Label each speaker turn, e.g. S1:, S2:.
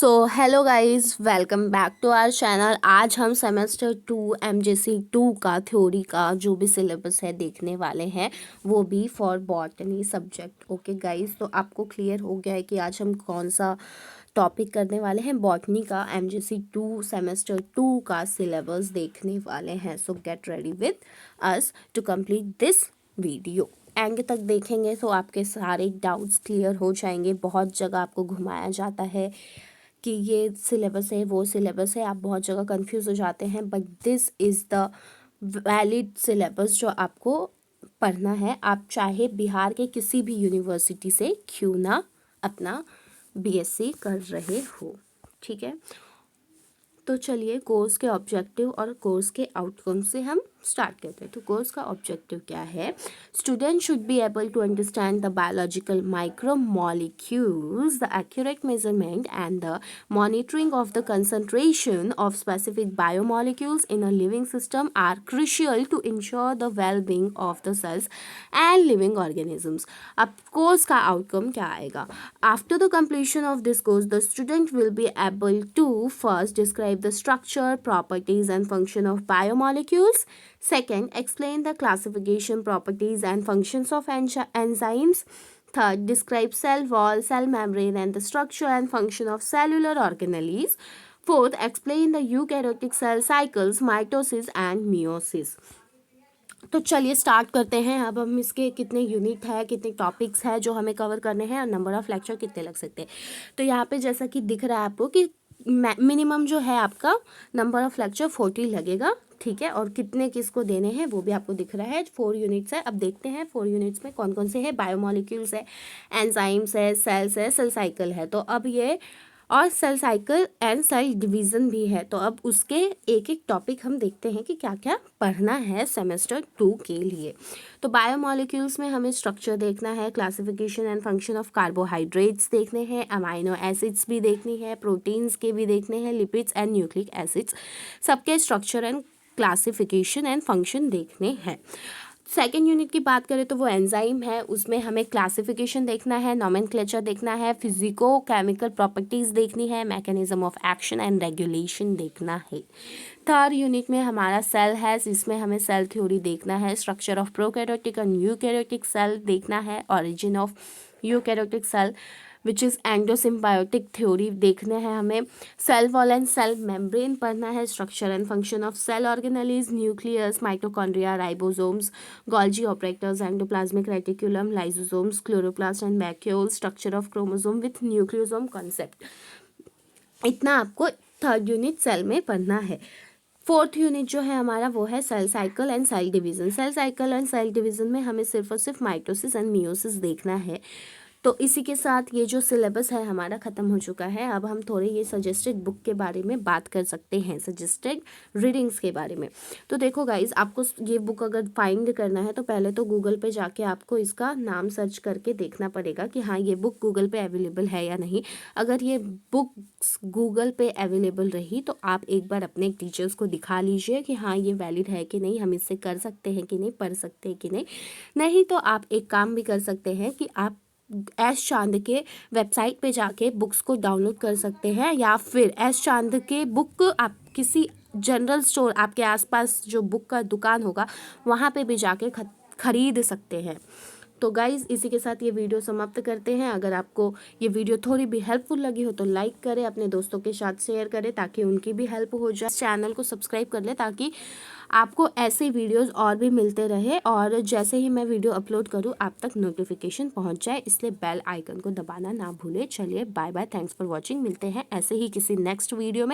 S1: So hello guys, welcome back to our channel. आज हम semester 2 MJC 2 का theory का जो भी सिलेबस है देखने वाले हैं, वो भी for botany subject. Okay guys, तो आपको क्लियर हो गया है कि आज हम कौन सा टॉपिक करने वाले हैं। बॉटनी का एमजेसी 2 सेमेस्टर 2 का सिलेबस देखने वाले हैं। So get ready with us to complete this video. End तक देखेंगे तो आपके सारे डाउट्स क्लियर हो जाएंगे। बहुत जगह आपको घुमाया जाता है कि ये सिलेबस है, वो सिलेबस है, आप बहुत जगह कंफ्यूज हो जाते हैं, but this is the valid syllabus जो आपको पढ़ना है। आप चाहे बिहार के किसी भी यूनिवर्सिटी से क्यों ना अपना बीएससी कर रहे हो, ठीक है। तो चलिए कोर्स के ऑब्जेक्टिव और कोर्स के आउटकम से हम स्टार्ट करते हैं। तो कोर्स का ऑब्जेक्टिव क्या है? Student should be able to understand the biological micromolecules, the accurate measurement and the monitoring of the concentration of specific biomolecules in a living system are crucial to ensure the well being of the cells and living organisms. अब course का outcome क्या आएगा? After the completion of this course the student will be able to first describe the structure, properties and function of biomolecules. Second, explain the classification, properties and functions of enzymes. Third, describe cell wall, cell membrane and the structure and function of cellular organelles. Fourth, explain the eukaryotic cell cycles, mitosis and meiosis. तो चलिए start करते हैं। अब हम इसके कितने unit है, कितने टॉपिक्स है जो हमें कवर करने हैं और नंबर ऑफ लेक्चर कितने लग सकते हैं। तो यहाँ पे जैसा कि दिख रहा है आपको कि मिनिमम जो है आपका नंबर ऑफ लेक्चर 40 लगेगा, ठीक है। और कितने किसको देने हैं वो भी आपको दिख रहा है। 4 यूनिट्स है। अब देखते हैं 4 यूनिट्स में कौन कौन से हैं। बायोमोलिक्यूल्स है, एंजाइम्स है, सेल्स है, सेल साइकिल है। तो अब ये और cell cycle and cell division भी है। तो अब उसके एक एक टॉपिक हम देखते हैं कि क्या क्या पढ़ना है सेमेस्टर 2 के लिए। तो बायोमोलिक्यूल्स में हमें स्ट्रक्चर देखना है, classification and function of carbohydrates देखने हैं, अमाइनो एसिड्स भी देखनी है, प्रोटीन्स के भी देखने हैं, लिपिड्स एंड न्यूक्लिक एसिड्स, सबके structure and classification and function देखने हैं। सेकेंड यूनिट की बात करें तो वो एंजाइम है, उसमें हमें क्लासिफिकेशन देखना है, नॉमेनक्लेचर देखना है, फिजिको केमिकल प्रॉपर्टीज़ देखनी है, mechanism of action and regulation देखना है। थर्ड यूनिट में हमारा सेल है, जिसमें हमें सेल थ्योरी देखना है, structure of prokaryotic and eukaryotic cell देखना है, origin of eukaryotic cell which is endosymbiotic theory देखने हैं हमें, cell wall and cell membrane पढ़ना है, structure and function of cell organelles, nucleus, mitochondria, ribosomes, Golgi apparatus, endoplasmic reticulum, lysosomes, chloroplast and vacuoles, structure of chromosome with nucleosome concept. इतना आपको third unit cell में पढ़ना है। Fourth unit जो है हमारा वो है cell cycle and cell division. Cell cycle and cell division में हमें सिर्फ और सिर्फ माइटोसिस एंड मियोसिस देखना है। तो इसी के साथ ये जो सिलेबस है हमारा ख़त्म हो चुका है। अब हम थोड़े ये सजेस्टेड बुक के बारे में बात कर सकते हैं, सजेस्टेड रीडिंग्स के बारे में। तो देखो गाइज, आपको ये बुक अगर फाइंड करना है तो पहले तो गूगल पे जाके आपको इसका नाम सर्च करके देखना पड़ेगा कि हाँ ये बुक गूगल पे अवेलेबल है या नहीं। अगर ये बुक्स गूगल पे अवेलेबल रही तो आप एक बार अपने टीचर्स को दिखा लीजिए कि हाँ ये वैलिड है कि नहीं, हम इससे कर सकते हैं कि नहीं, पढ़ सकते हैं कि नहीं। नहीं तो आप एक काम भी कर सकते हैं कि आप एस चांद के वेबसाइट पे जाके बुक्स को डाउनलोड कर सकते हैं, या फिर एस चांद के बुक आप किसी जनरल स्टोर, आपके आसपास जो बुक का दुकान होगा वहाँ पे भी जाके खरीद सकते हैं। तो गाइज़, इसी के साथ ये वीडियो समाप्त करते हैं। अगर आपको ये वीडियो थोड़ी भी हेल्पफुल लगी हो तो लाइक करें, अपने दोस्तों के साथ शेयर करें ताकि उनकी भी हेल्प हो जाए। चैनल को सब्सक्राइब कर लें ताकि आपको ऐसे वीडियोस और भी मिलते रहे और जैसे ही मैं वीडियो अपलोड करूँ आप तक नोटिफिकेशन पहुँच जाए, इसलिए बेल आइकन को दबाना ना भूलें। चलिए bye bye, thanks for watching. मिलते हैं ऐसे ही किसी नेक्स्ट वीडियो में।